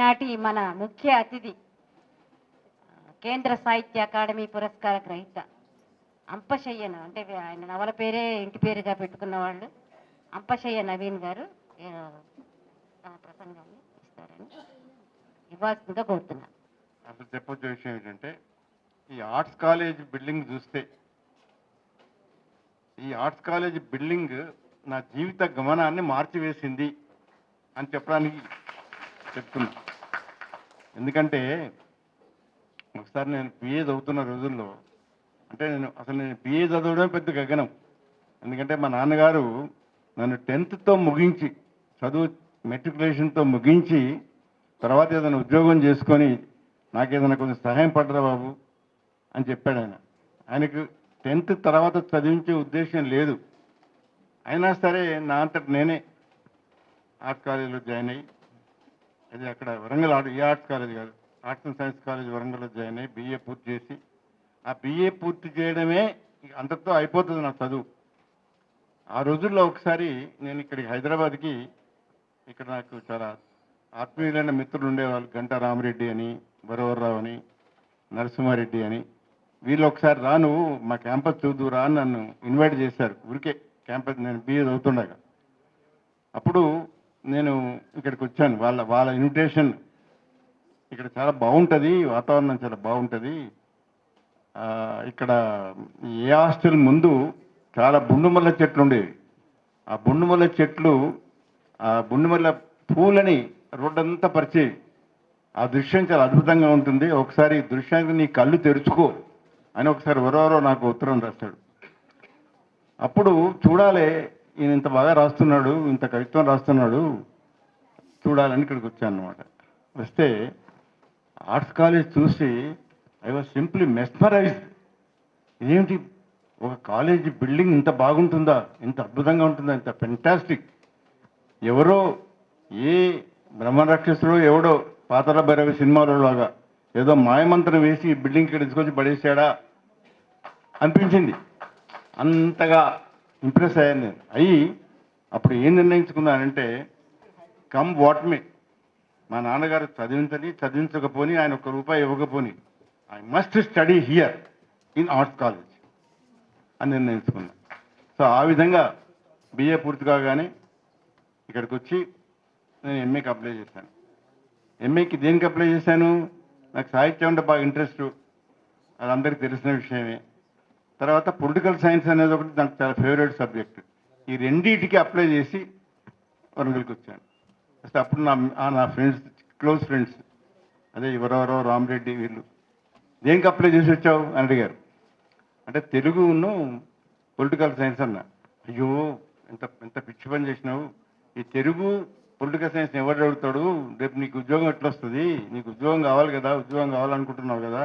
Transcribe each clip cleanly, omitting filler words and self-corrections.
ఈనాటి మన ముఖ్య అతిథి కేంద్ర సాహిత్య అకాడమీ పురస్కార గ్రహీత అంపశయ్యన, అంటే ఆయన నవల పేరే ఇంటి పేరుగా పెట్టుకున్న వాళ్ళు అంపశయ్య నవీన్ గారు తమ ప్రసంగాన్ని ఇస్తారని ఇవ్వాల్సిందిగా కోరుతున్నాను. అసలు చెప్పొచ్చే విషయం ఏంటంటే, ఈ ఆర్ట్స్ కాలేజ్ బిల్డింగ్ చూస్తే, ఈ ఆర్ట్స్ కాలేజ్ బిల్డింగ్ నా జీవిత గమనాన్ని మార్చివేసింది అని చెప్పడానికి చెప్తున్నా. ఎందుకంటే ఒకసారి నేను బిఏ చదువుతున్న రోజుల్లో, అంటే నేను బిఏ చదవడం పెద్ద గగనం. ఎందుకంటే మా నాన్నగారు నన్ను 10th ముగించి, చదువు మెట్రికులేషన్తో ముగించి తర్వాత ఏదైనా ఉద్యోగం చేసుకొని నాకేదైనా కొంచెం సహాయం పడరా బాబు అని చెప్పాడు ఆయన. ఆయనకు 10th తర్వాత చదివించే ఉద్దేశం లేదు. అయినా సరే నా అంతటి నేనే ఆర్ట్ కాలేజీలో జాయిన్ అయ్యి, అది అక్కడ వరంగల్ ఈ ఆర్ట్స్ కాలేజ్ కాదు, ఆర్ట్స్ అండ్ సైన్స్ కాలేజ్ వరంగల్లో జాయిన్ అయ్యి బిఏ పూర్తి చేసి, ఆ బిఏ పూర్తి చేయడమే అంతటితో అయిపోతుంది నా చదువు. ఆ రోజుల్లో ఒకసారి నేను ఇక్కడికి హైదరాబాద్కి, ఇక్కడ నాకు చాలా ఆత్మీయులైన మిత్రులు ఉండేవాళ్ళు, గంటా రామరెడ్డి అని, వరవర్రావు అని, నరసింహారెడ్డి అని. వీళ్ళు ఒకసారి రా, నువ్వు మా క్యాంపస్ చూద్దురా అని నన్ను ఇన్వైట్ చేశారు. ఊరికే క్యాంపస్, నేను బిఏ చదువుతుండగా. అప్పుడు నేను ఇక్కడికి వచ్చాను. వాళ్ళ ఇన్విటేషన్, ఇక్కడ చాలా బాగుంటుంది, వాతావరణం చాలా బాగుంటుంది, ఇక్కడ ఏ హాస్టల్ ముందు చాలా బుండుమల్ల చెట్లు ఉండేవి. ఆ బుండుమల్ల చెట్లు, ఆ బుండుమల్ల పూలని రోడ్డంతా పరిచేవి. ఆ దృశ్యం చాలా అద్భుతంగా ఉంటుంది, ఒకసారి ఈ దృశ్యానికి నీ కళ్ళు తెరుచుకో అని ఒకసారి ఎవరెవరో నాకు ఉత్తరం రాస్తాడు. అప్పుడు చూడాలి, ఈయన ఇంత బాగా రాస్తున్నాడు, ఇంత కవిత్వం రాస్తున్నాడు, చూడాలని ఇక్కడికి వచ్చాను అనమాట. వస్తే ఆర్ట్స్ కాలేజ్ చూసి ఐ వాజ్ సింప్లీ మెస్మరైజ్డ్. ఇదేమిటి, ఒక కాలేజీ బిల్డింగ్ ఇంత బాగుంటుందా, ఇంత అద్భుతంగా ఉంటుందా, ఇంత ఫెంటాస్టిక్. ఎవరో ఏ బ్రహ్మరాక్షసుడు ఎవడో పాతాళ భైరవి సినిమాలో లాగా ఏదో మాయమంత్రం వేసి ఈ బిల్డింగ్ ఇక్కడ తీసుకొచ్చి పడేసాడా అనిపించింది. అంతగా ఇంప్రెస్ అయ్యాను నేను. అప్పుడు ఏం నిర్ణయించుకున్నానంటే, కమ్ వాట్ మే, మా నాన్నగారు చదివించకపోని, ఆయన ₹1 ఇవ్వకపోని, I must study here in arts college అని నిర్ణయించుకున్నా. సో ఆ విధంగా బిఏ పూర్తి కాగానే ఇక్కడికి వచ్చి నేను ఎంఏకి అప్లై చేశాను. ఎంఏకి దేనికి అప్లై చేశాను, నాకు సాహిత్యం అంటే బాగా ఇంట్రెస్ట్, అది అందరికీ తెలిసిన విషయమే. తర్వాత పొలిటికల్ సైన్స్ అనేది ఒకటి నాకు చాలా ఫేవరెట్ సబ్జెక్ట్. ఈ రెండింటికి అప్లై చేసి వరంగల్కి వచ్చాను. అసలు అప్పుడు నా ఫ్రెండ్స్, క్లోజ్ ఫ్రెండ్స్, అదే ఎవరెవరో రామరెడ్డి, వీళ్ళు దేనికి అప్లై చేసి వచ్చావు అని అడిగారు. అంటే తెలుగును పొలిటికల్ సైన్స్ అన్నా. అయ్యో ఎంత పిచ్చి పని చేసినావు, ఈ తెలుగు పొలిటికల్ సైన్స్ ఎవరు అడుగుతాడు, రేపు నీకు ఉద్యోగం ఎట్లా వస్తుంది, నీకు ఉద్యోగం కావాలి కదా, ఉద్యోగం కావాలనుకుంటున్నావు కదా,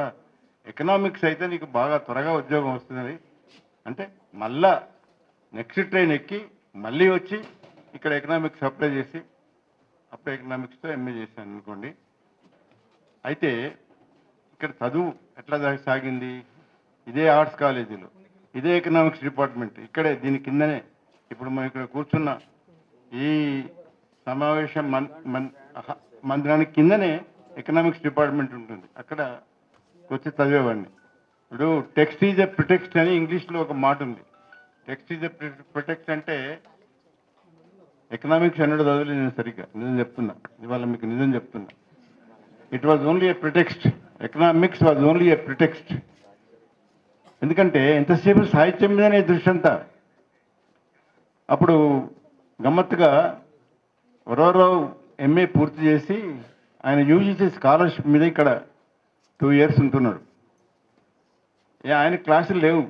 ఎకనామిక్స్ అయితే నీకు బాగా త్వరగా ఉద్యోగం వస్తుంది అంటే, మళ్ళా నెక్స్ట్ ట్రైన్ ఎక్కి మళ్ళీ వచ్చి ఇక్కడ ఎకనామిక్స్ అప్లై చేసి, అప్పుడు ఎకనామిక్స్తో ఎంఏ చేశాను అనుకోండి. అయితే ఇక్కడ చదువు ఎట్లా సాగింది, ఇదే ఆర్ట్స్ కాలేజీలో, ఇదే ఎకనామిక్స్ డిపార్ట్మెంట్, ఇక్కడే దీని కిందనే ఇప్పుడు మనం ఇక్కడ కూర్చున్న ఈ సమావేశం మందిరానికి కిందనే ఎకనామిక్స్ డిపార్ట్మెంట్ ఉంటుంది. అక్కడ వచ్చి చదివేవాడిని. ఇప్పుడు టెక్స్ట్ ఈజ్ ఎ ప్రిటెక్స్ట్ అని ఇంగ్లీష్లో ఒక మాట ఉంది. టెక్స్ట్ ఈజ్ ఎ ప్రిటెక్స్ట్ అంటే, ఎకనామిక్స్ అన్నట్టు చదవలేదు నేను సరిగ్గా, నిజం చెప్తున్నా, ఇవాళ మీకు నిజం చెప్తున్నా. It was only A pretext, economics was only A pretext. ఎందుకంటే ఎంతసేపు సాహిత్యం మీదనే దృష్టి అంతా. అప్పుడు గమ్మత్తుగా వరవరావు ఎంఏ పూర్తి చేసి ఆయన యూజీసీ స్కాలర్షిప్ మీద ఇక్కడ 2 years ఉంటున్నాడు. ఆయన క్లాసులు లేవు,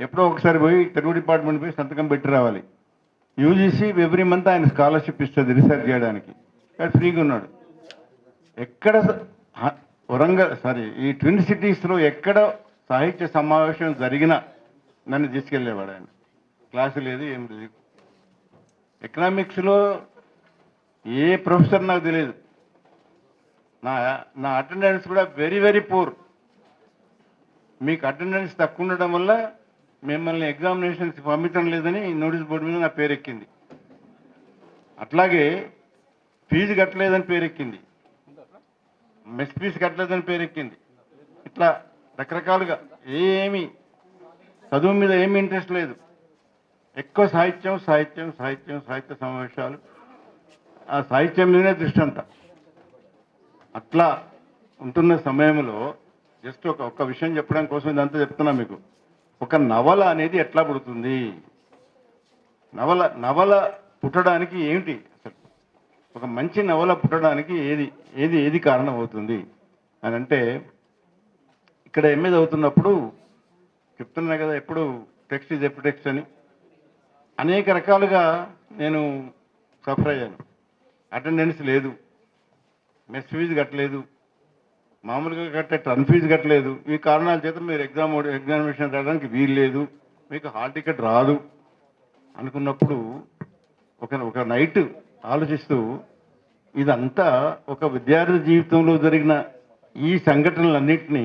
ఎప్పుడో ఒకసారి పోయి తెలుగు డిపార్ట్మెంట్ పోయి సంతకం పెట్టి రావాలి. యూజీసీ ఎవ్రీ మంత్ ఆయన స్కాలర్షిప్ ఇస్తుంది రీసెర్చ్ చేయడానికి, ఇక్కడ ఫ్రీగా ఉన్నాడు. ఎక్కడ ఈ ట్విన్ సిటీస్లో ఎక్కడ సాహిత్య సమావేశం జరిగినా నన్ను తీసుకెళ్ళేవాడు ఆయన. క్లాసు లేదు, ఏం లేదు. ఎకనామిక్స్లో ఏ ప్రొఫెసర్ నాకు తెలియదు. నా అటెండెన్స్ కూడా వెరీ వెరీ పూర్. మీకు అటెండెన్స్ తక్కువ ఉండడం వల్ల మిమ్మల్ని ఎగ్జామినేషన్స్ పంపించడం లేదని నోటీస్ బోర్డు మీద నా పేరు ఎక్కింది. అట్లాగే ఫీజు కట్టలేదని పేరు ఎక్కింది. మెస్ ఫీజు కట్టలేదని పేరెక్కింది. ఇట్లా రకరకాలుగా ఏమి చదువు మీద ఏమి ఇంట్రెస్ట్ లేదు. ఎక్కువ సాహిత్యం సాహిత్యం సాహిత్యం సాహిత్య సమావేశాలు, ఆ సాహిత్యం మీదనే దృష్టి అంతా. అట్లా ఉంటున్న సమయంలో జస్ట్ ఒక విషయం చెప్పడం కోసం ఇదంతా చెప్తున్నా మీకు. ఒక నవల అనేది ఎట్లా పుడుతుంది, నవల పుట్టడానికి ఏమిటి అసలు, ఒక మంచి నవల పుట్టడానికి ఏది ఏది ఏది కారణం అవుతుంది అని అంటే, ఇక్కడ ఎంఏ చదువుతున్నప్పుడు చెప్తున్నా కదా, ఎప్పుడు టెక్స్ట్ ఈజ్ ఎప్పుడు టెక్స్ట్ అని అనేక రకాలుగా నేను సఫర్ అయ్యాను. అటెండెన్స్ లేదు, మెస్ ఫీజు కట్టలేదు, మామూలుగా కట్టే టర్మ్ ఫీజు కట్టలేదు. ఈ కారణాల చేత మీరు ఎగ్జామినేషన్ రావడానికి వీలు లేదు, మీకు హాల్ టికెట్ రాదు అనుకున్నప్పుడు ఒక నైట్ ఆలోచిస్తూ ఇదంతా ఒక విద్యార్థి జీవితంలో జరిగిన ఈ సంఘటనలన్నింటినీ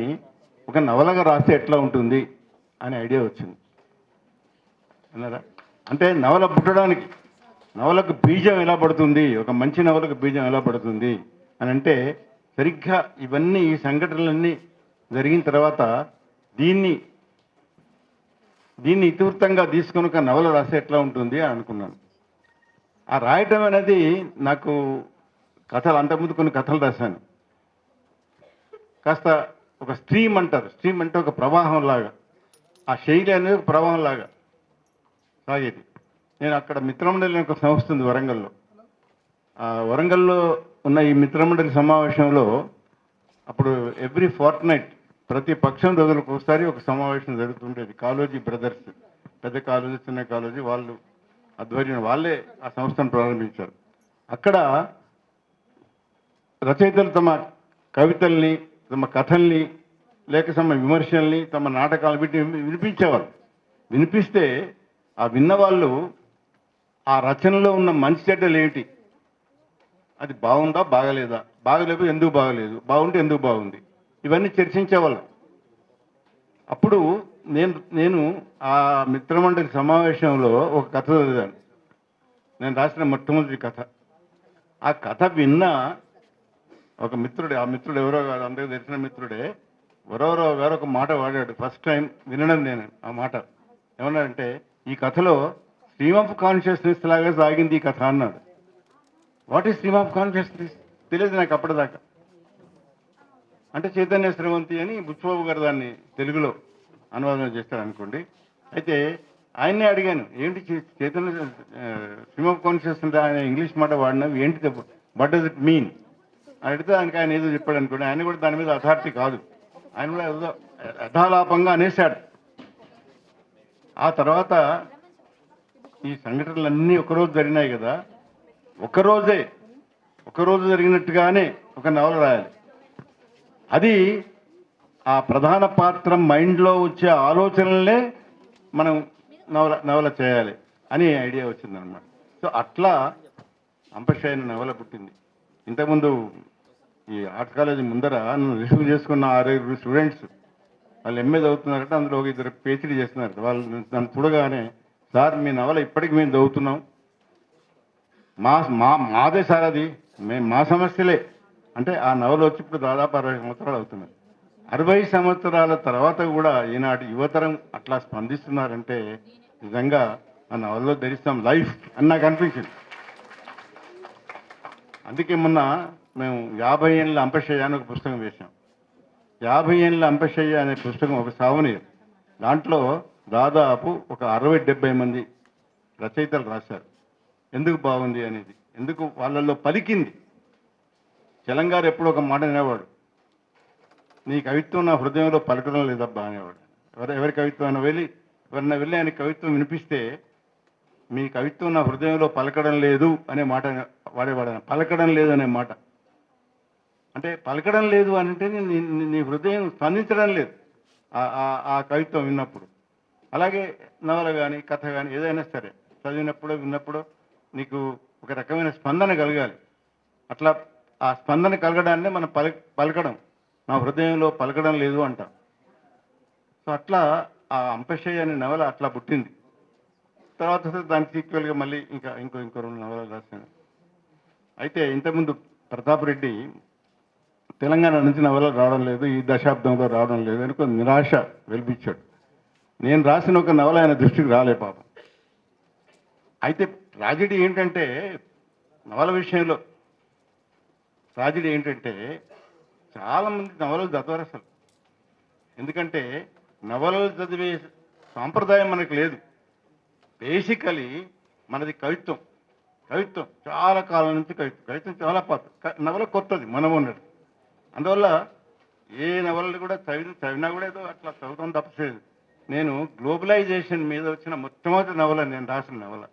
ఒక నవలగా రాస్తే ఎట్లా ఉంటుంది అనే ఐడియా వచ్చింది. అన్నారా? అంటే నవల పుట్టడానికి, నవలకు బీజం ఎలా పడుతుంది, ఒక మంచి నవలకు బీజం ఎలా పడుతుంది అని అంటే, సరిగ్గా ఇవన్నీ ఈ సంఘటనలన్నీ జరిగిన తర్వాత దీన్ని ఇతివృత్తంగా తీసుకొని ఒక నవల రాస్తే ఎట్లా ఉంటుంది అని అనుకున్నాను. ఆ రాయటం అనేది నాకు కథలు, అంతకుముందు కొన్ని కథలు రాశాను. కాస్త ఒక స్ట్రీమ్ అంటారు, స్ట్రీమ్ అంటే ఒక ప్రవాహం లాగా, ఆ శైలి అనేది ఒక ప్రవాహం లాగా సాగేది. నేను అక్కడ మిత్రమండలి ఒక సంస్థ ఉంది వరంగల్లో. ఆ వరంగల్లో ఉన్న ఈ మిత్రమండలి సమావేశంలో అప్పుడు ఎవ్రీ ఫోర్త్ నైట్, ప్రతి పక్షం రోజులకు ఒకసారి ఒక సమావేశం జరుగుతుండేది. కాళోజీ బ్రదర్స్, పెద్ద కాళోజీ చిన్న కాళోజీ వాళ్ళు ఆధ్వర్యం, వాళ్ళే ఆ సంస్థను ప్రారంభించారు. అక్కడ రచయితలు తమ కవితల్ని, తమ కథల్ని, లేక తమ విమర్శల్ని, తమ నాటకాలు వీటిని వినిపించేవారు. వినిపిస్తే ఆ విన్నవాళ్ళు ఆ రచనలో ఉన్న మంచి చెడ్డలు ఏంటి, అది బాగుందా బాగలేదా, బాగలేదు ఎందుకు బాగలేదు, బాగుంటే ఎందుకు బాగుంది, ఇవన్నీ చర్చించేవాళ్ళం. అప్పుడు నేను ఆ మిత్రమండలి సమావేశంలో ఒక కథ చదివాను. నేను రాసిన మొట్టమొదటి కథ. ఆ కథ విన్న ఒక మిత్రుడే, ఆ మిత్రుడు ఎవరో కాదు, అందరికీ తెలిసిన మిత్రుడే, వరవరావు గారు ఒక మాట వాడాడు. ఫస్ట్ టైం వినడం నేను ఆ మాట. ఏమన్నాడంటే, ఈ కథలో స్ట్రీమ్ ఆఫ్ కాన్షియస్నెస్ లాగా సాగింది ఈ కథ అన్నాడు. What is stream of consciousness తెలియదు నాకు అప్పటిదాకా. అంటే చైతన్య స్రవంతి అని బుచ్చిబాబు గారు దాన్ని తెలుగులో అనువాదం చేస్తారు అనుకోండి. అయితే ఆయన్నే అడిగాను, ఏంటి చైతన్య స్ట్రీమ్ ఆఫ్ కాన్షియస్నెస్ ఆయన ఇంగ్లీష్ మాట వాడినవి ఏంటి, వాట్ డస్ ఇట్ మీన్ అని అడిగితే ఆయనకి ఆయన ఏదో చెప్పాడు అనుకోండి. ఆయన కూడా దాని మీద అథారిటీ కాదు, ఆయన కూడా ఏదో యథాలాపంగా అనేశాడు. ఆ తర్వాత ఈ సంఘటనలన్నీ ఒకరోజు జరిగినాయి కదా, ఒకరోజు జరిగినట్టుగానే ఒక నవల రాయాలి. అది ఆ ప్రధాన పాత్ర మైండ్లో వచ్చే ఆలోచనలనే మనం నవల చేయాలి అని ఐడియా వచ్చిందనమాట. సో అట్లా అంపశయన నవల పుట్టింది. ఇంతకుముందు ఈ ఆర్ట్ కాలేజీ ముందర నన్ను రిసీవ్ చేసుకున్న 6 స్టూడెంట్స్, వాళ్ళు ఎంఏ చదువుతున్నారంటే అందులో ఒక 2 PhD చేస్తున్నారు. వాళ్ళు నన్ను చూడగానే, సార్ మీ నవల ఇప్పటికి మేము చదువుతున్నాం, మాదే సార్ అది, మా సమస్యలే అంటే. ఆ నవల వచ్చి ఇప్పుడు దాదాపు 60 సంవత్సరాలు అవుతున్నాయి. 60 సంవత్సరాల తర్వాత కూడా ఈనాటి యువతరం అట్లా స్పందిస్తున్నారంటే నిజంగా ఆ నవలలో ధరిస్తాం లైఫ్ అని నాకు అనిపించింది. అందుకే మొన్న మేము 50 ఏళ్ళ అంపశయ్య అని ఒక పుస్తకం వేశాం. 50 ఏళ్ళ అంపశయ్య అనే పుస్తకం ఒక సావనీయం. దాంట్లో దాదాపు ఒక 60-70 మంది రచయితలు రాశారు. ఎందుకు బాగుంది అనేది, ఎందుకు వాళ్ళల్లో పలికింది. తెలంగాణ ఎప్పుడు ఒక మాట అనేవాడు, నీ కవిత్వం నా హృదయంలో పలకడం లేదబ్బా అనేవాడు. ఎవరి కవిత్వం ఎవరైనా వెళ్ళి ఆయన కవిత్వం వినిపిస్తే, మీ కవిత్వం నా హృదయంలో పలకడం లేదు అనే మాట వాడేవాడు. పలకడం లేదు అనే మాట అంటే, పలకడం లేదు అంటే నీ హృదయం స్పందించడం లేదు ఆ కవిత్వం విన్నప్పుడు. అలాగే నవల కానీ కథ కానీ ఏదైనా సరే చదివినప్పుడు విన్నప్పుడు నీకు ఒక రకమైన స్పందన కలగాలి. అట్లా ఆ స్పందన కలగడాన్నే మనం పలకడం, నా హృదయంలో పలకడం లేదు అంటాం. సో అట్లా ఆ అంపశయ్య అనే నవల అట్లా పుట్టింది. తర్వాత దానికి ఈక్వల్గా మళ్ళీ ఇంకో 2 నవలలు రాశాను. అయితే ఇంతకుముందు ప్రతాప్ రెడ్డి తెలంగాణ నుంచి నవలలు రావడం లేదు, ఈ దశాబ్దంలో రావడం లేదు అని కొంత నిరాశ వెలిపించాడు. నేను రాసిన ఒక నవల ఆయన దృష్టికి రాలే పాపం. అయితే ట్రాజెడీ ఏంటంటే, నవల విషయంలో ట్రాజెడీ ఏంటంటే, చాలామంది నవలలు చదవరు అసలు. ఎందుకంటే నవలలు చదివే సాంప్రదాయం మనకు లేదు. బేసికలీ మనది కవిత్వం. కవిత్వం చాలా కాలం నుంచి కవిత్వం చాలా పాత. నవల కొత్తది, మనం ఉన్నది. అందువల్ల ఏ నవలలు కూడా చదివినా కూడా ఏదో అట్లా చదువుతాం తప్పలేదు. నేను గ్లోబలైజేషన్ మీద వచ్చిన మొట్టమొదటి నవల నేను రాసిన నవల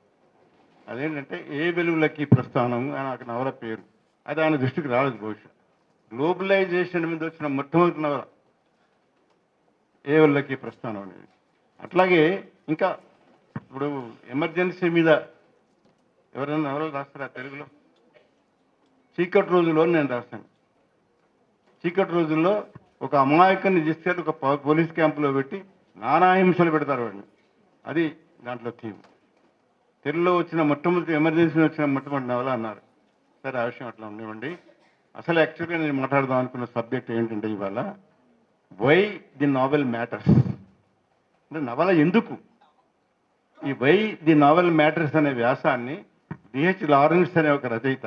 అదేంటంటే ఏ వెలుగులకి ప్రస్థానం అని నాకు నవల పేరు. అది ఆయన దృష్టికి రాలేదు బహుశా. గ్లోబలైజేషన్ మీద వచ్చిన మొట్టమొదటి నవల ఏ వెలుగులకి ప్రస్థానం అనేది. అట్లాగే ఇంకా ఇప్పుడు ఎమర్జెన్సీ మీద ఎవరైనా నవలలు రాస్తారా తెలుగులో? చీకటి రోజుల్లో నేను రాస్తాను. చీకటి రోజుల్లో ఒక అమాయకుని తీసుకెళ్ళి ఒక పోలీస్ క్యాంపులో పెట్టి నానా హింసలు పెడతారు వాడిని. అది దాంట్లో థీమ్. తెలుగులో వచ్చిన మొట్టమొదటి ఎమర్జెన్సీ వచ్చిన మొట్టమొదటి నవల అన్నారు. సరే, ఆ విషయం అట్లా ఉండేవండి. అసలు యాక్చువల్గా నేను మాట్లాడదాం అనుకున్న సబ్జెక్ట్ ఏంటంటే ఇవాళ వై ది నావెల్ మ్యాటర్స్, అంటే నవల ఎందుకు. ఈ వై ది నావెల్ మ్యాటర్స్ అనే వ్యాసాన్ని డిహెచ్ లారెన్స్ అనే ఒక రచయిత,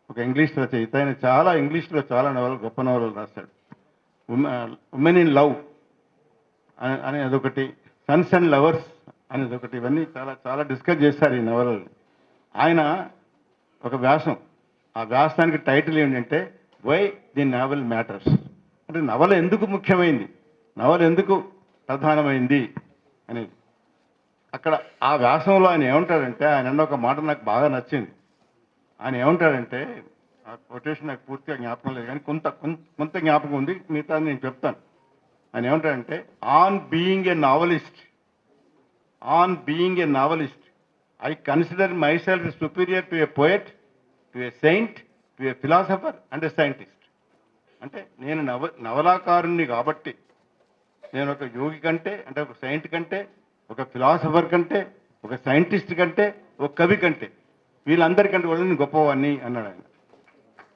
ఒక ఇంగ్లీష్ రచయిత, ఆయన చాలా ఇంగ్లీష్లో చాలా నవలలు, గొప్ప నవలలు రాశాడు. ఉమెన్ ఇన్ లవ్ అని అదొకటి, సన్స్ అండ్ లవర్స్ అనేది ఒకటి. ఇవన్నీ చాలా చాలా డిస్కస్ చేశారు ఈ నవలలు. ఆయన ఒక వ్యాసం, ఆ వ్యాసానికి టైటిల్ ఏంటంటే వై ది నావెల్ మ్యాటర్స్, అంటే నవల ఎందుకు ముఖ్యమైంది, నవల ఎందుకు ప్రధానమైంది అనేది. అక్కడ ఆ వ్యాసంలో ఆయన ఏమంటాడంటే, ఆయన అన్న ఒక మాట నాకు బాగా నచ్చింది. ఆయన ఏమంటాడంటే, ఆ కొటేషన్ నాకు పూర్తిగా జ్ఞాపకం లేదు కానీ కొంత జ్ఞాపకం ఉంది, మిగతా నేను చెప్తాను. ఆయన ఏమంటాడంటే, on being a novelist I consider myself superior to a poet, to A Saint, to a philosopher and A scientist. అంటే నేను నవలాకారుణ్ణి కాబట్టి నేను ఒక యోగి కంటే, అంటే ఒక సైంట్ కంటే, ఒక ఫిలాసఫర్ కంటే, ఒక సైంటిస్ట్ కంటే, ఒక కవి కంటే, వీళ్ళందరికంటే కూడా నేను గొప్పవాడిని అన్నాడు ఆయన.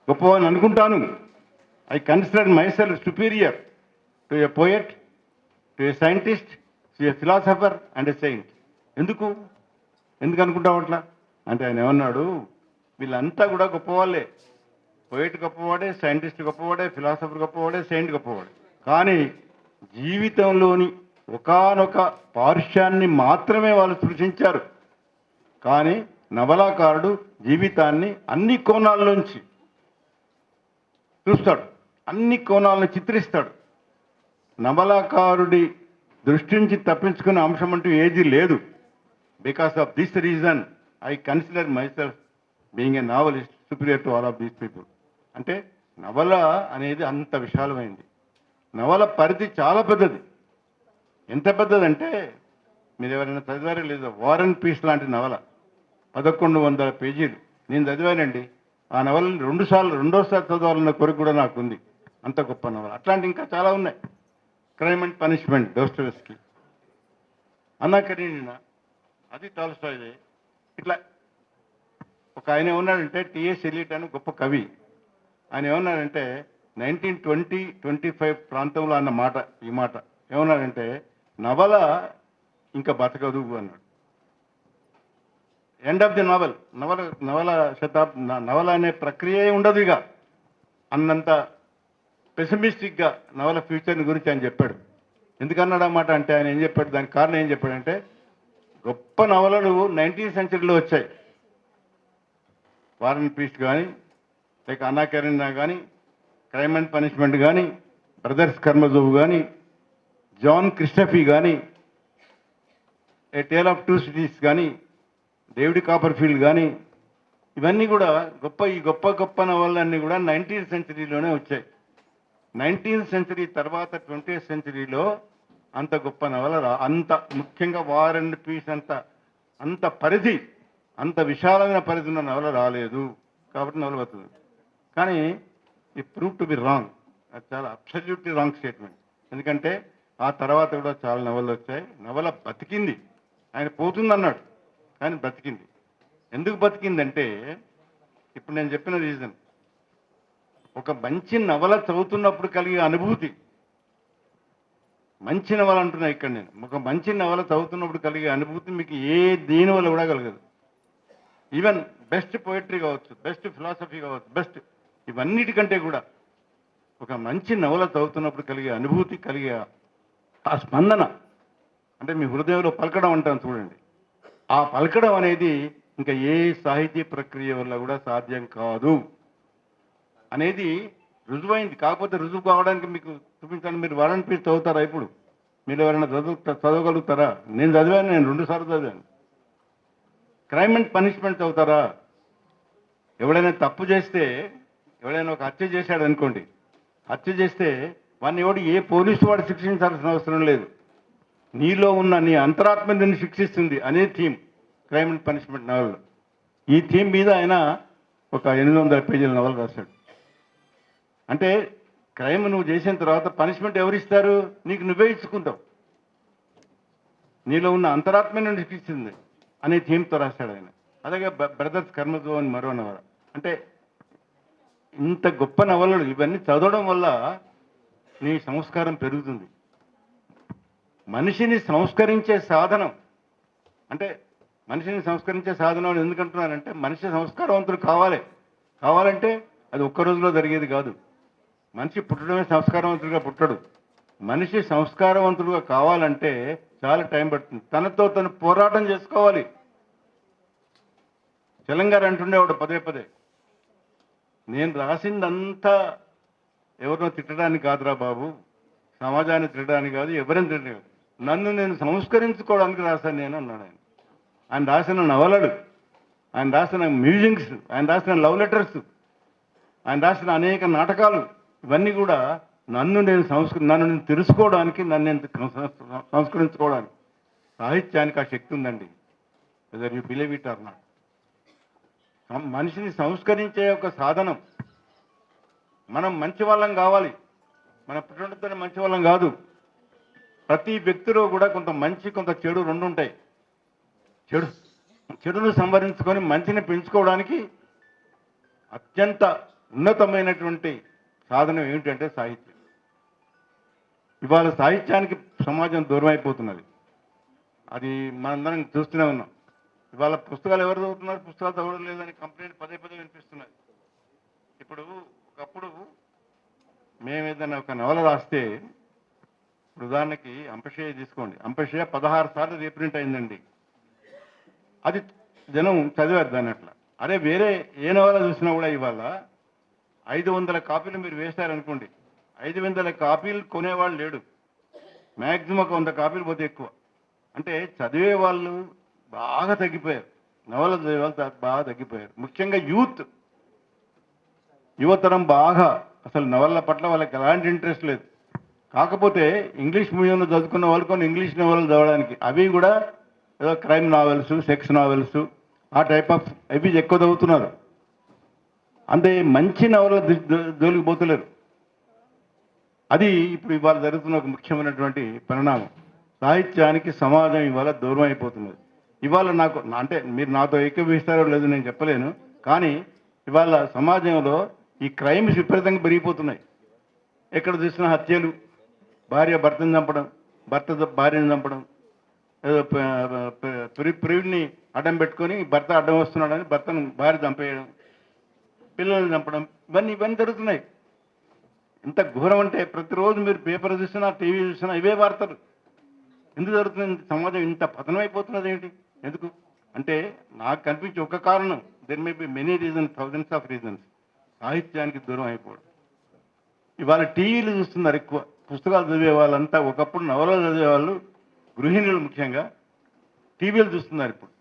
గొప్పవాడిని అనుకుంటాను. I consider myself superior to a poet, to a scientist, to a philosopher and a saint. ఎందుకు అనుకుంటావు అట్లా అంటే, ఆయన ఏమన్నాడు, వీళ్ళంతా కూడా గొప్పవాళ్ళే. పోయట్ గొప్పవాడే, సైంటిస్ట్ గొప్పవాడే, ఫిలాసఫర్ గొప్పవాడే, సెయింట్ గొప్పవాడే. కానీ జీవితంలోని ఒకానొక పార్శ్యాన్ని మాత్రమే వాళ్ళు సృష్టించారు. కానీ నవలాకారుడు జీవితాన్ని అన్ని కోణాల్లోంచి చూస్తాడు, అన్ని కోణాలను చిత్రిస్తాడు. నవలాకారుడి దృష్టి నుంచి తప్పించుకునే అంశం అంటూ ఏది లేదు. Because of this reason I consider my self being a novelist superior to all of these people. అంటే నవల అనేది అంత విశాలమైంది. నవల పరిధి చాలా పెద్దది. ఎంత పెద్దదంటే, మీరు ఎవరైనా చదివారో లేదో, వార్ అండ్ పీస్ లాంటి నవల 1100 పేజీలు నేను చదివానండి. ఆ నవలని రెండోసారి చదవాలన్న కోరిక కూడా నాకు ఉంది. అంత గొప్ప నవల. అట్లాంటి ఇంకా చాలా ఉన్నాయి. క్రైమ్ అండ్ పనిష్మెంట్ డోస్టోయెవ్స్కీ, అన్నా కరీనినా, అది టాల్స్టాయ్దే. ఇట్లా ఒక ఆయన ఏమన్నాడంటే, టిఎస్ ఎలియట్ అని గొప్ప కవి, ఆయన ఏమన్నాడంటే 1920-25 ప్రాంతంలో అన్న మాట, ఈ మాట ఏమన్నాడంటే, నవల ఇంకా బతకదు అన్నాడు. ఎండ్ ఆఫ్ ది నవల్, నవల అనే ప్రక్రియ ఉండదు ఇక అన్నంత పెసిమిస్టిక్గా నవల ఫ్యూచర్ని గురించి ఆయన చెప్పాడు. ఎందుకన్నాడు అన్నమాట అంటే, ఆయన ఏం చెప్పాడు, దానికి కారణం ఏం చెప్పాడంటే, గొప్ప నవలలు 19th సెంచరీలో వచ్చాయి. వార్ అండ్ పీస్ కానీ, లేక అన్నా కరీనా కానీ, క్రైమ్ అండ్ పనిష్మెంట్ కానీ, బ్రదర్స్ కర్మజోవ్ కానీ, జాన్ క్రిస్టఫీ కానీ, ఏ టేల్ ఆఫ్ టూ సిటీస్ కానీ, డేవిడ్ కాపర్ఫీల్డ్ కానీ, ఇవన్నీ కూడా గొప్ప నవలన్నీ కూడా 19th సెంచరీలోనే వచ్చాయి. 19th సెంచరీ తర్వాత 20th సెంచరీలో అంత గొప్ప నవల అంత ముఖ్యంగా వార్ అండ్ పీస్ అంత పరిధి, అంత విశాలమైన పరిధి ఉన్న నవల రాలేదు. కాబట్టి నవల వస్తుంది. కానీ ఈ ప్రూవ్ టు బి రాంగ్. అది చాలా అబ్సల్యూట్లీ రాంగ్ స్టేట్మెంట్. ఎందుకంటే ఆ తర్వాత కూడా చాలా నవలలు వచ్చాయి. నవల బతికింది. ఆయన పోతుందన్నాడు కానీ బతికింది. ఎందుకు బతికిందంటే, ఇప్పుడు నేను చెప్పిన రీజన్, ఒక మంచి నవల చదువుతున్నప్పుడు కలిగే అనుభూతి, మంచి నవల అంటున్నా ఇక్కడ నేను, ఒక మంచి నవల చదువుతున్నప్పుడు కలిగే అనుభూతి మీకు ఏ దేని వల్ల కూడా కలగదు. ఈవెన్ బెస్ట్ పోయిటరీ కావచ్చు, బెస్ట్ ఫిలాసఫీ కావచ్చు, బెస్ట్ ఇవన్నిటికంటే కూడా ఒక మంచి నవల చదువుతున్నప్పుడు కలిగే అనుభూతి, కలిగే ఆ స్పందన, అంటే మీ హృదయంలో పలకడం అంటాను చూడండి, ఆ పలకడం అనేది ఇంకా ఏ సాహితీ ప్రక్రియ వల్ల కూడా సాధ్యం కాదు అనేది రుజువైంది. కాకపోతే రుజువు కావడానికి మీకు చూపించాలి. మీరు వార్ అండ్ పీస్ చదువుతారా? ఇప్పుడు మీరు ఎవరైనా చదవగలుగుతారా? నేను చదివాను, నేను 2 సార్లు చదివాను. క్రైమ్ అండ్ పనిష్మెంట్ చదువుతారా? ఎవడైనా తప్పు చేస్తే, ఎవడైనా ఒక హత్య చేశాడు అనుకోండి, హత్య చేస్తే వాడిని ఎవడు ఏ పోలీసు వాడు శిక్షించాల్సిన అవసరం లేదు, నీలో ఉన్న నీ అంతరాత్మ నిన్ను శిక్షిస్తుంది అనే థీమ్ క్రైమ్ అండ్ పనిష్మెంట్ నవల్లో. ఈ థీమ్ మీద ఆయన ఒక 800 పేజీల నవల రాశాడు. అంటే క్రైమ్ నువ్వు చేసిన తర్వాత పనిష్మెంట్ ఎవరిస్తారు? నీకు నువ్వే ఇచ్చుకుంటావు, నీలో ఉన్న అంతరాత్మ నుండి శిక్షిస్తుంది అనే థీమ్తో రాశాడు ఆయన. అలాగే బ్రదర్స్ కర్మజో అని మరో నవల. అంటే ఇంత గొప్ప నవలలు ఇవన్నీ చదవడం వల్ల నీ సంస్కారం పెరుగుతుంది. మనిషిని సంస్కరించే సాధనం, అంటే మనిషిని సంస్కరించే సాధనం అని ఎందుకంటున్నానంటే, మనిషి సంస్కారవంతుడు కావాలంటే అది ఒక్క రోజులో జరిగేది కాదు. మనిషి పుట్టడమే సంస్కారవంతుడిగా పుట్టడు. మనిషి సంస్కారవంతుడిగా కావాలంటే చాలా టైం పడుతుంది. తనతో తను పోరాటం చేసుకోవాలి. తెలంగాణ అంటుండేవాడు పదే పదే, నేను రాసిందంతా ఎవరినో తిట్టడానికి కాదురా బాబు, సమాజాన్ని తిట్టడానికి కాదు, ఎవరిని తిట్టడానికి, నన్ను నేను సంస్కరించుకోవడానికి రాశాను నేను అన్నాడు ఆయన. ఆయన రాసిన నవలలు, ఆయన రాసిన మ్యూజిక్స్, ఆయన రాసిన లవ్ లెటర్స్, ఆయన రాసిన అనేక నాటకాలు, ఇవన్నీ కూడా నన్ను నేను తెలుసుకోవడానికి, నన్ను నేను సంస్కరించుకోవడానికి. సాహిత్యానికి ఆ శక్తి ఉందండి, whether you believe it or not. మనిషిని సంస్కరించే ఒక సాధనం. మనం మంచి వాళ్ళం కావాలి, మన పుట్టినతోనే మంచి వాళ్ళం కాదు. ప్రతి వ్యక్తిలో కూడా కొంత మంచి కొంత చెడు రెండు ఉంటాయి. చెడును సంవరించుకొని మంచిని పెంచుకోవడానికి అత్యంత ఉన్నతమైనటువంటి సాధనం ఏమిటంటే సాహిత్యం. ఇవాళ సాహిత్యానికి సమాజం దూరం అయిపోతున్నది. అది మనందరం చూస్తూనే ఉన్నాం. ఇవాళ పుస్తకాలు ఎవరు చదువుతున్నారు? పుస్తకాలు చదవడం లేదని కంప్లైంట్ పదే పదే వినిపిస్తున్నది. ఇప్పుడు ఒకప్పుడు మేము ఏదైనా ఒక నవల రాస్తే, ఉదాహరణకి అంపశయ్య తీసుకోండి, అంపశయ్య 16 సార్లు రీప్రింట్ అయిందండి. అది జనం చదివారు దాన్ని అట్లా. అదే వేరే ఏ నవల చూసినా కూడా ఇవాళ 500 కాపీలు మీరు వేస్తారనుకోండి, 500 కాపీలు కొనేవాళ్ళు లేడు. మ్యాక్సిమం ఒక 100 కాపీలు పోతే ఎక్కువ. అంటే చదివే వాళ్ళు బాగా తగ్గిపోయారు, నవల చదివే వాళ్ళు బాగా తగ్గిపోయారు. ముఖ్యంగా యువతరం బాగా అసలు నవల పట్ల వాళ్ళకి ఎలాంటి ఇంట్రెస్ట్ లేదు. కాకపోతే ఇంగ్లీష్ మీడియంలో చదువుకున్న వాళ్ళు కొన్ని ఇంగ్లీష్ నవలలు చదవడానికి, అవి కూడా ఏదో క్రైమ్ నావెల్స్, సెక్స్ నావెల్స్, ఆ టైప్ ఆఫ్ అవి ఎక్కువ చదువుతున్నారు. అంటే మంచి నవల జోలికి పోతలేరు. అది ఇప్పుడు ఇవాళ జరుగుతున్న ఒక ముఖ్యమైనటువంటి పరిణామం. సాహిత్యానికి సమాజం ఇవాళ దూరం అయిపోతున్నది. ఇవాళ నాకు అంటే మీరు నాతో ఏకీభవిస్తారో లేదో నేను చెప్పలేను, కానీ ఇవాళ సమాజంలో ఈ క్రైమ్స్ విపరీతంగా పెరిగిపోతున్నాయి. ఎక్కడ చూసినా హత్యలు, భార్య భర్తను చంపడం, భర్త భార్యను చంపడం, ఏదో ప్రియుడిని అడ్డం పెట్టుకొని భర్త అడ్డం వస్తున్నాడని భర్తను భార్య చంపేయడం, పిల్లల్ని చంపడం, ఇవన్నీ జరుగుతున్నాయి. ఎంత ఘోరం అంటే ప్రతిరోజు మీరు పేపర్ చూసినా, టీవీ చూసినా ఇవే వార్తలు. ఎందుకు జరుగుతుంది? సమాజం ఇంత పతనమైపోతున్నది ఏంటి? ఎందుకు అంటే నాకు కనిపించే ఒక కారణం, there may be many reasons, thousands of reasons. సాహిత్యానికి దూరం అయిపోవడం. ఇవాళ టీవీలు చూస్తున్నారు ఎక్కువ. పుస్తకాలు చదివే వాళ్ళంతా, ఒకప్పుడు నవలలు చదివేవాళ్ళు, గృహిణులు ముఖ్యంగా, టీవీలు చూస్తున్నారు ఇప్పుడు.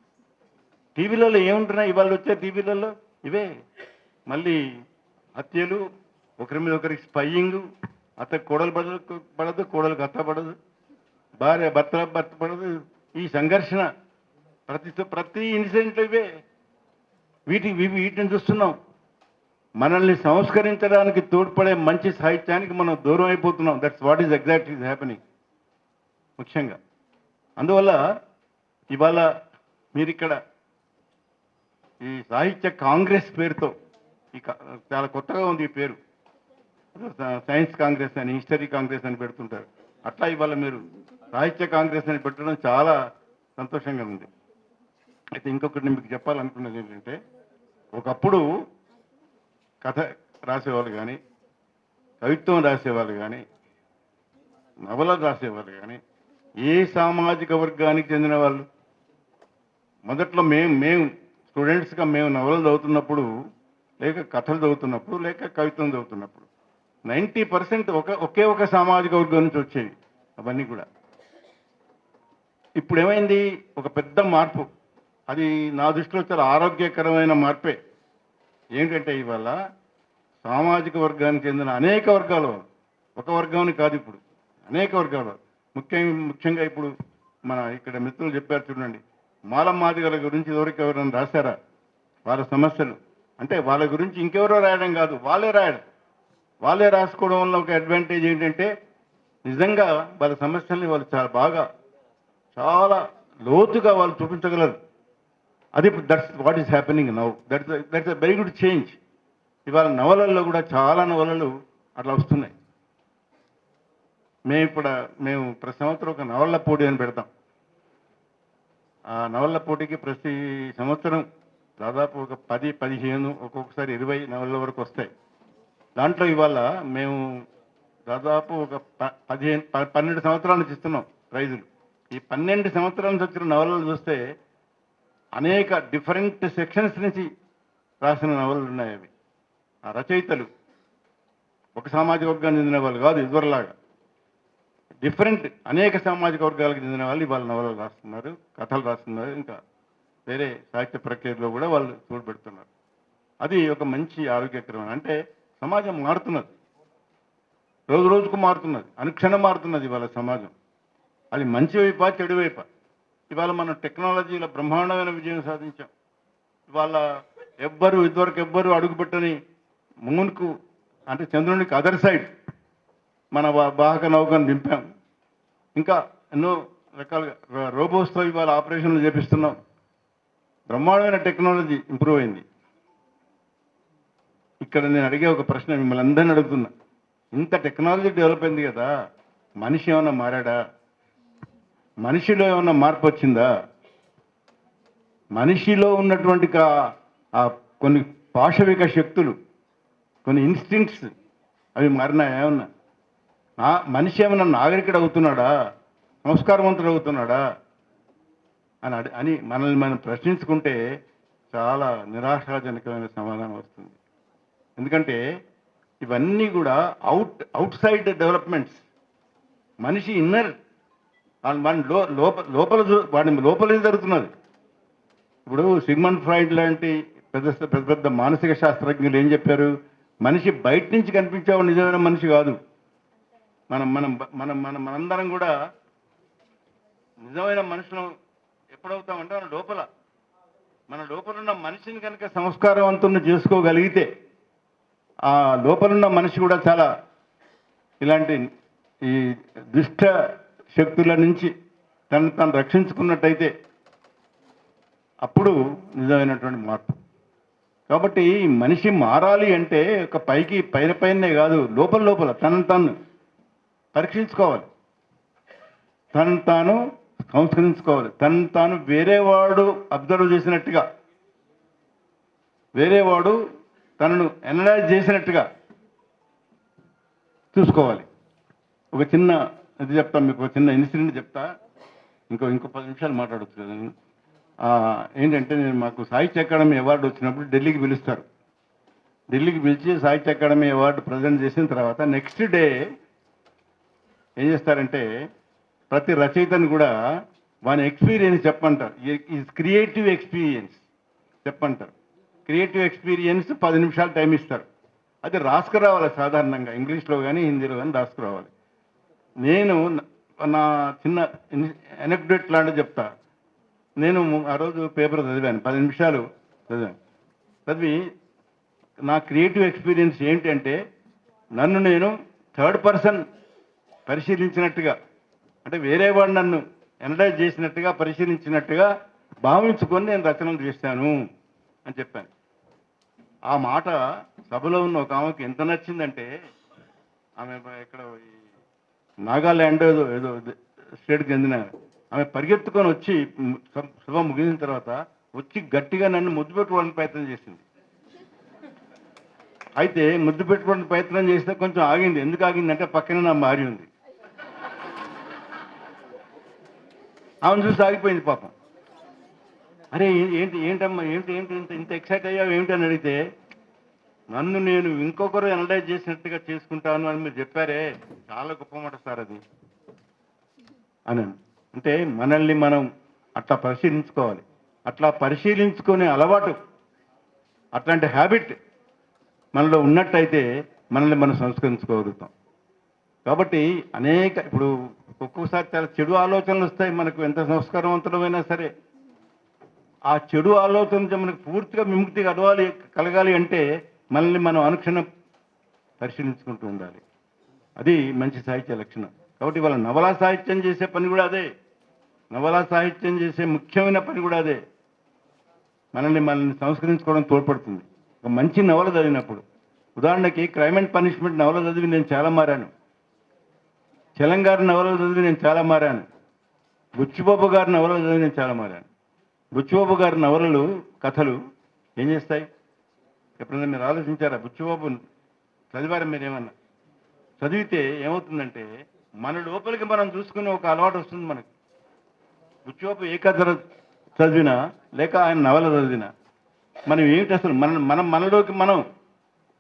టీవీలలో ఏముంటున్నాయి ఇవాళ వచ్చే టీవీలలో? ఇవే మళ్ళీ హత్యలు, ఒకరి మీద ఒకరికి స్పైయింగ్, అత్త కోడలు పడదు, కోడలకు అత్త పడదు, భార్య భర్త పడదు, ఈ సంఘర్షణ ప్రతి ఇన్సిడెంట్ ఇవే. వీటిని చూస్తున్నాం. మనల్ని సంస్కరించడానికి తోడ్పడే మంచి సాహిత్యానికి మనం దూరం అయిపోతున్నాం. That's what is exact is happening ముఖ్యంగా. అందువల్ల ఇవాళ మీరు ఇక్కడ ఈ సాహిత్య కాంగ్రెస్ పేరుతో, చాలా కొత్తగా ఉంది ఈ పేరు, సైన్స్ కాంగ్రెస్ అని, హిస్టరీ కాంగ్రెస్ అని పెడుతుంటారు. అట్లా ఇవాళ మీరు సాహిత్య కాంగ్రెస్ అని పెట్టడం చాలా సంతోషంగా ఉంది. అయితే ఇంకొకటి నేను మీకు చెప్పాలనుకున్నది ఏంటంటే, ఒకప్పుడు కథ రాసేవాళ్ళు కానీ, కవిత్వం రాసేవాళ్ళు కానీ, నవలలు రాసేవాళ్ళు కానీ ఏ సామాజిక వర్గానికి చెందిన వాళ్ళు? మొదట్లో మేము స్టూడెంట్స్గా మేము నవలలు చదువుతున్నప్పుడు, లేక కథలు చదువుతున్నప్పుడు, లేక కవిత్వం చదువుతున్నప్పుడు 90% ఒకే ఒక సామాజిక వర్గం నుంచి వచ్చేవి అవన్నీ కూడా. ఇప్పుడు ఏమైంది? ఒక పెద్ద మార్పు. అది నా దృష్టిలో చాలా ఆరోగ్యకరమైన మార్పే. ఏంటంటే ఇవాళ సామాజిక వర్గానికి చెందిన అనేక వర్గాలు, ఒక వర్గాన్ని కాదు, ఇప్పుడు అనేక వర్గాలు. ముఖ్యంగా ఇప్పుడు మన ఇక్కడ మిత్రులు చెప్పారు చూడండి, మాలం మాదిగల గురించి ఎవరైనా రాశారా? వాళ్ళ సమస్యలు అంటే వాళ్ళ గురించి ఇంకెవరో రాయడం కాదు, వాళ్ళే రాయడం. వాళ్ళే రాసుకోవడం వల్ల ఒక అడ్వాంటేజ్ ఏంటంటే, నిజంగా వాళ్ళ సమస్యల్ని వాళ్ళు చాలా బాగా, చాలా లోతుగా వాళ్ళు చూపించగలరు. అది that's what is happening now. That's a very good change. ఇవాళ నవలల్లో కూడా చాలా నవలలు అట్లా వస్తున్నాయి. మేము ప్రతి సంవత్సరం ఒక నవలల పోటీ అని పెడతాం. ఆ నవలల పోటీకి ప్రతి సంవత్సరం దాదాపు ఒక 10-15 ఒక్కొక్కసారి 20 నవలల వరకు వస్తాయి. దాంట్లో ఇవాళ మేము దాదాపు ఒక 12 సంవత్సరాల నుంచి ఇస్తున్నాం ప్రైజులు. ఈ 12 సంవత్సరాల నుంచి వచ్చిన నవలలు చూస్తే అనేక డిఫరెంట్ సెక్షన్స్ నుంచి రాసిన నవలలు ఉన్నాయి. అవి ఆ రచయితలు ఒక సామాజిక వర్గానికి చెందిన వాళ్ళు కాదు, ఇదివరలాగా డిఫరెంట్ అనేక సామాజిక వర్గాలకు చెందిన వాళ్ళు ఇవాళ నవలలు రాస్తున్నారు, కథలు రాస్తున్నారు, ఇంకా వేరే సాహిత్య ప్రక్రియలో కూడా వాళ్ళు చూడబెడుతున్నారు. అది ఒక మంచి ఆరోగ్యకరమైన, అంటే సమాజం మారుతున్నది, రోజు రోజుకు మారుతున్నది, అనుక్షణం మారుతున్నది ఇవాళ సమాజం. అది మంచి వైపా చెడు వైపా? ఇవాళ మనం టెక్నాలజీలో బ్రహ్మాండమైన విజయం సాధించాం. ఇవాళ ఇదివరకు ఎవ్వరు అడుగుపెట్టని మూన్కు, అంటే చంద్రునికి అదర్ సైడ్ మన వాహక నౌకను దింపాం. ఇంకా ఎన్నో రకాలుగా రోబోస్తో ఇవాళ ఆపరేషన్లు చేపిస్తున్నాం. బ్రహ్మాండమైన టెక్నాలజీ ఇంప్రూవ్ అయింది. ఇక్కడ నేను అడిగే ఒక ప్రశ్న మిమ్మల్ని అందరినీ అడుగుతున్నా, ఇంత టెక్నాలజీ డెవలప్ అయింది కదా, మనిషి ఏమన్నా మారాడా? మనిషిలో ఏమన్నా మార్పు వచ్చిందా? మనిషిలో ఉన్నటువంటి కొన్ని పాశవిక శక్తులు, కొన్ని ఇన్స్టింక్ట్స్ అవి మారినాయా? ఏమన్నా మనిషి ఏమన్నా నాగరికుడు అవుతున్నాడా, సంస్కారవంతుడు అవుతున్నాడా అని మనల్ని మనం ప్రశ్నించుకుంటే చాలా నిరాశాజనకమైన సమాధానం వస్తుంది. ఎందుకంటే ఇవన్నీ కూడా అవుట్ సైడ్ డెవలప్మెంట్స్. మనిషి ఇన్నర్ వాడి లోపల ఏం జరుగుతున్నది? ఇప్పుడు సిగ్మండ్ ఫ్రాయిడ్ లాంటి పెద్ద మానసిక శాస్త్రజ్ఞులు ఏం చెప్పారు? మనిషి బయట నుంచి కనిపించేవాడు నిజమైన మనిషి కాదు. మనందరం కూడా నిజమైన మనుషులు ఎప్పుడవుతామంటే మన లోపల ఉన్న మనిషిని కనుక సంస్కారవంతుని చేసుకోగలిగితే, ఆ లోపలున్న మనిషి కూడా చాలా ఇలాంటి ఈ దుష్ట శక్తుల నుంచి తను రక్షించుకున్నట్టయితే అప్పుడు నిజమైనటువంటి మార్పు. కాబట్టి మనిషి మారాలి అంటే ఒక పైనే కాదు, లోపల తను పరీక్షించుకోవాలి, తను తాను సంస్కరించుకోవాలి, తాను వేరేవాడు అబ్జర్వ్ చేసినట్టుగా, వేరేవాడు తనను అనలైజ్ చేసినట్టుగా చూసుకోవాలి. ఒక చిన్న ఇది చెప్తా మీకు, ఒక చిన్న ఇన్సిడెంట్ చెప్తా. ఇంకో 10 నిమిషాలు మాట్లాడవచ్చు కదా. ఏంటంటే మాకు సాహిత్య అకాడమీ అవార్డు వచ్చినప్పుడు ఢిల్లీకి పిలుస్తారు. ఢిల్లీకి పిలిచి సాహిత్య అకాడమీ అవార్డు ప్రజెంట్ చేసిన తర్వాత నెక్స్ట్ డే ఏం చేస్తారంటే, ప్రతి రచయితను కూడా వాని ఎక్స్పీరియన్స్ చెప్పంటారు. ఈజ్ క్రియేటివ్ ఎక్స్పీరియన్స్ చెప్పంటారు. క్రియేటివ్ ఎక్స్పీరియన్స్ 10 నిమిషాలు టైం ఇస్తారు. అది రాసుకురావాలి, సాధారణంగా ఇంగ్లీష్లో కానీ హిందీలో కానీ రాసుకురావాలి. నేను నా చిన్న ఎనెక్డోట్ లాంటివి చెప్తా. నేను ఆ రోజు పేపర్ చదివాను, 10 నిమిషాలు చదివాను. చదివి నా క్రియేటివ్ ఎక్స్పీరియన్స్ ఏంటంటే, నన్ను నేను థర్డ్ పర్సన్ పరిశీలించినట్టుగా, అంటే వేరేవాడు నన్ను అనలైజ్ చేసినట్టుగా, పరిశీలించినట్టుగా భావించుకొని నేను రచనలు చేశాను అని చెప్పాను. ఆ మాట సభలో ఉన్న ఒక ఆమెకు ఎంత నచ్చిందంటే, ఆమె ఎక్కడ ఈ నాగాల్యాండ్ ఏదో ఏదో స్టేట్కి చెందిన ఆమె పరిగెత్తుకొని వచ్చి సభ ముగిసిన తర్వాత వచ్చి గట్టిగా నన్ను ముద్దు పెట్టుకోవడానికి ప్రయత్నం చేసింది. అయితే ముద్దు పెట్టుకోవడానికి ప్రయత్నం చేస్తే కొంచెం ఆగింది. ఎందుకు ఆగిందంటే పక్కన నా భార్య ఉంది. ఆమెను చూసి ఆగిపోయింది పాపం. అరే ఏంటి ఏంటమ్మా ఏంటి ఏంటి ఇంత ఇంత ఎక్సైట్ అయ్యావు ఏమిటి అని అడిగితే, నన్ను నేను ఇంకొకరు అనలైజ్ చేసినట్టుగా చేసుకుంటాను అని మీరు చెప్పారే, చాలా గొప్ప మాట సార్ అది అని. అంటే మనల్ని మనం అట్లా పరిశీలించుకోవాలి. అట్లా పరిశీలించుకునే అలవాటు, అట్లాంటి హ్యాబిట్ మనలో ఉన్నట్టయితే మనల్ని మనం సంస్కరించుకోగలుగుతాం. కాబట్టి ఇప్పుడు ఒక్కొక్కసారి చాలా చెడు ఆలోచనలు వస్తాయి మనకు. ఎంత సంస్కారవంతులమైనా సరే ఆ చెడు ఆలోచన నుంచి మనకు పూర్తిగా విముక్తి కలగాలి అంటే మనల్ని మనం అనుక్షణం పరిశీలించుకుంటూ ఉండాలి. అది మంచి సాహిత్య లక్షణం. కాబట్టి వాళ్ళ నవలా సాహిత్యం చేసే పని కూడా అదే. నవలా సాహిత్యం చేసే ముఖ్యమైన పని కూడా అదే. మనల్ని సంస్కరించుకోవడం తోడ్పడుతుంది. ఒక మంచి నవల చదివినప్పుడు, ఉదాహరణకి క్రైమ్ అండ్ పనిష్మెంట్ నవల చదివి నేను చాలా మారాను. తెలంగాణ నవలలు చదివి నేను చాలా మారాను. బుచ్చిబాబు గారి నవలలు చదివి నేను చాలా మారాను. బుచ్చిబాబు గారి నవలలు, కథలు ఏం చేస్తాయి? ఎప్పుడైనా మీరు ఆలోచించారా? బుచ్చిబాబు చదివారా మీరేమన్నా? చదివితే ఏమవుతుందంటే మన లోపలికి మనం చూసుకునే ఒక అలవాటు వస్తుంది మనకి. బుచ్చిబాబు ఏ కథ చదివినా లేక ఆయన నవల చదివినా మనం ఏమిటి అసలు మనలోకి మనం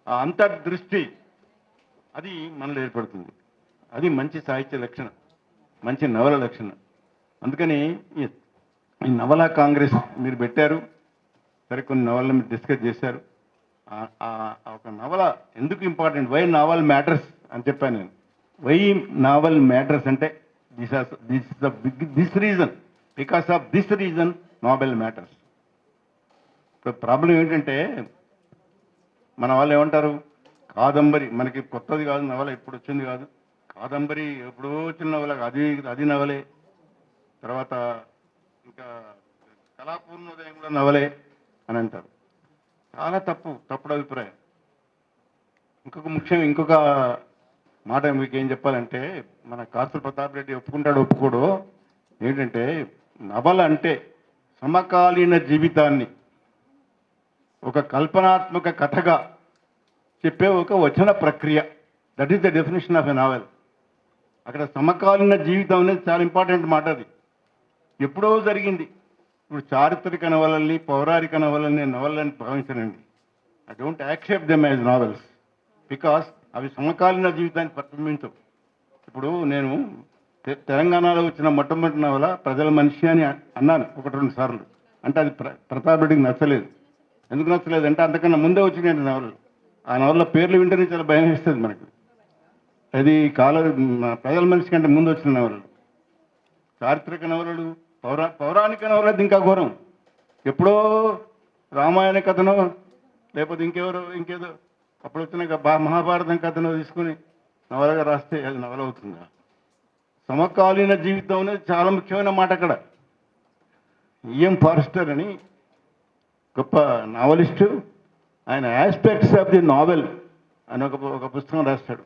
అంతర్దృష్టి అది మనలో ఏర్పడుతుంది. అది మంచి సాహిత్య లక్షణం, మంచి నవల లక్షణం. అందుకని ఈ నవలా కాంగ్రెస్ మీరు పెట్టారు. సరే, కొన్ని నవలను మీరు డిస్కస్ చేశారు. ఒక నవల ఎందుకు ఇంపార్టెంట్, వై నావల్ మ్యాటర్స్ అని చెప్పాను నేను. వై నావల్ మ్యాటర్స్ అంటే this reason, because of this reason novel matters. ఇప్పుడు ప్రాబ్లం ఏంటంటే మన వాళ్ళు ఏమంటారు, కాదంబరి మనకి కొత్తది కాదు, నవల ఇప్పుడు వచ్చింది కాదు. కాదంబరి ఎప్పుడో వచ్చిన నవల, అది నవలే. తర్వాత ఇంకా కళాపూర్ణోదయం కూడా నవలే అని అంటారు. చాలా తప్పుడు అభిప్రాయం. ఇంకొక మాట మీకు ఏం చెప్పాలంటే, మన కాసుల ప్రతాప్ రెడ్డి ఒప్పుకోడో ఏంటంటే, నవల అంటే సమకాలీన జీవితాన్ని ఒక కల్పనాత్మక కథగా చెప్పే ఒక వచన ప్రక్రియ. That is the definition of a novel. అక్కడ సమకాలీన జీవితం అనేది చాలా ఇంపార్టెంట్ మాట. అది ఎప్పుడో జరిగింది. ఇప్పుడు చారిత్రక నవలల్ని, పౌరాణిక నవలల్ని నవలని భావించనండి. I don't accept them as novels, because అవి సమకాలీన జీవితాన్ని ప్రతిబింబించవు. ఇప్పుడు నేను తెలంగాణలో వచ్చిన మొట్టమొదటి నవల ప్రజల మనిషి అని అన్నాను 1-2 సార్లు. అంటే అది ప్రతాప్ రెడ్డికి నచ్చలేదు. ఎందుకు నచ్చలేదు అంటే, అంతకన్నా ముందే వచ్చినాయండి నవలలు. ఆ నవల పేర్లు వింటేనే చాలా భయం వేస్తుంది మనకు. అది ప్రజల మనిషి కంటే ముందు వచ్చిన నవలలు. చారిత్రక నవలలు, పౌరాణిక నవలది ఇంకా ఘోరం. ఎప్పుడో రామాయణ కథనో లేకపోతే ఇంకేదో అప్పుడు వచ్చిన మహాభారతం కథనో తీసుకుని నవలగా రాస్తే అది నవల అవుతుందా? సమకాలీన జీవితం అనేది చాలా ముఖ్యమైన మాట అక్కడ. ఈఎం ఫారెస్టర్ అని గొప్ప నావలిస్టు, ఆయన ఆస్పెక్ట్స్ ఆఫ్ ది నావెల్ అని ఒక పుస్తకం రాస్తాడు.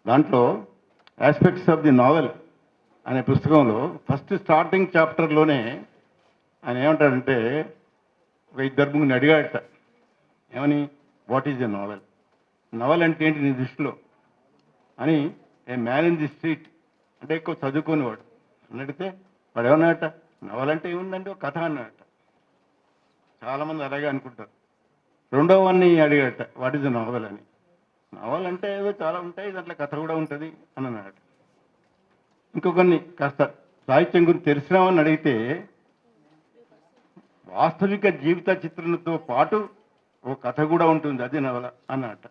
దాంట్లో ఆస్పెక్ట్స్ ఆఫ్ ది నావెల్ అనే పుస్తకంలో ఫస్ట్ స్టార్టింగ్ చాప్టర్లోనే ఆయన ఏమంటాడంటే, ఒక 2 ముగ్గురిని అడిగాడట, ఏమని, వాట్ ఈజ్ ఎ నావెల్, నవల్ అంటే ఏంటి నీ దృష్టిలో అని. A man in the street అంటే ఎక్కువ చదువుకునేవాడు అని అడిగితే వాడు ఏమన్నాడట, నవల్ అంటే ఏముందంటే ఒక కథ అన్నాడట. చాలామంది అలాగే అనుకుంటారు. రెండవ వాడిని అడిగాడట, వాట్ ఈజ్ ఎ నావెల్ అని. నవల్ అంటే ఏదో చాలా ఉంటాయి, దాంట్లో కథ కూడా ఉంటుంది అని అన్నాడట. ఇంకొకరిని కాస్త సాహిత్యం గురించి తెలిసినామని అడిగితే, వాస్తవిక జీవిత చిత్రణతో పాటు ఓ కథ కూడా ఉంటుంది, అది నవల అన్నట.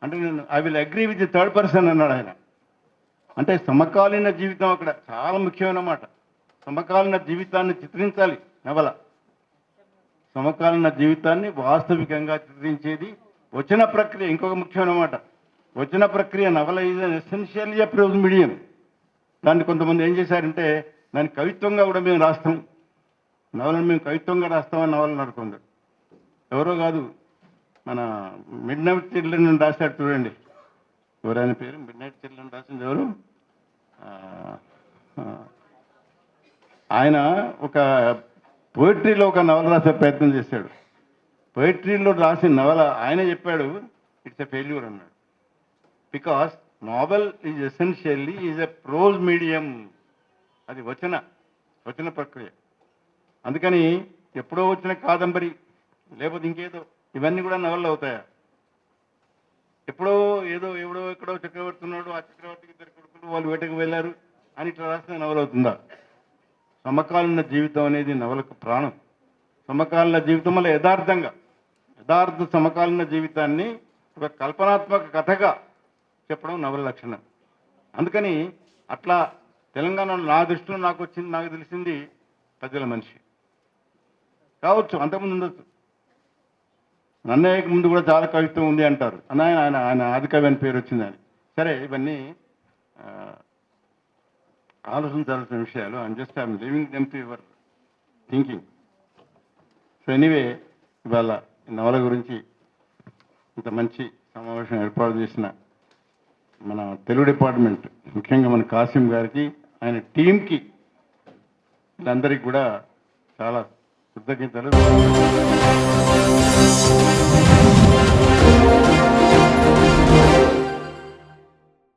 అంటే నేను I will agree with the third person అన్నాడు ఆయన. అంటే సమకాలీన జీవితం అక్కడ చాలా ముఖ్యమైన మాట. సమకాలీన జీవితాన్ని చిత్రించాలి నవల. సమకాలీన జీవితాన్ని వాస్తవికంగా చిత్రించేది వచన ప్రక్రియ. ఇంకొక ముఖ్యమైన మాట, వచన ప్రక్రియ. నవల is an essentially a prose medium. దాన్ని కొంతమంది ఏం చేశారంటే, దాన్ని కవిత్వంగా కూడా మేము రాస్తాం, నవలను మేము కవిత్వంగా రాస్తామని నవలను నడుకుంది. ఎవరో కాదు, మన మిడ్ నైట్ చిల్డ్రన్ రాశాడు చూడండి. ఎవరైనా పేరు మిడ్ నైట్ చిల్డ్రన్ రాసింది ఎవరు? ఆయన ఒక పోయిటరీలో ఒక నవల రాసే ప్రయత్నం చేశాడు. పోయిటరీలో రాసిన నవల ఆయన చెప్పాడు ఇట్స్ ఎ ఫెయిల్యూర్ అన్నాడు. Because novel is essentially is a prose medium. అది వచన ప్రక్రియ. అందుకని ఎప్పుడో వచ్చిన కాదంబరి లేకపోతే ఇంకేదో ఇవన్నీ కూడా నవళ్ళు అవుతాయా? ఎప్పుడో ఎవడో ఎక్కడో చక్రవర్తి ఉన్నాడు, ఆ చక్రవర్తికి ఇద్దరు కొడుకులు, వాళ్ళు వేటకు వెళ్ళారు అని ఇట్లా రాసిన నవల అవుతుందా? సమకాలీన జీవితం అనేది నవలకు ప్రాణం. సమకాలీన జీవితం వల్ల యథార్థ సమకాలీన జీవితాన్ని ఒక కల్పనాత్మక కథగా చెప్పడం నవల లక్షణం. అందుకని అట్లా తెలంగాణలో నా దృష్టిలో నాకు తెలిసింది ప్రజల మనిషి కావచ్చు, అంతకుముందు ఉండొచ్చు. నన్నయ్యకి ముందు కూడా చాలా కవిత్వం ఉంది అంటారు. ఆయన ఆది కవి అని పేరు వచ్చింది అని. సరే, ఇవన్నీ ఆలోచించాల్సిన విషయాలు. I'm living them to your thinking. So anyway, ఇవాళ ఈ నవల గురించి ఇంత మంచి సమావేశం ఏర్పాటు చేసిన మన తెలుగు డిపార్ట్మెంట్, ముఖ్యంగా మన కాసిం గారికి, ఆయన టీంకి, వీళ్ళందరికీ కూడా చాలా కృతజ్ఞతలు.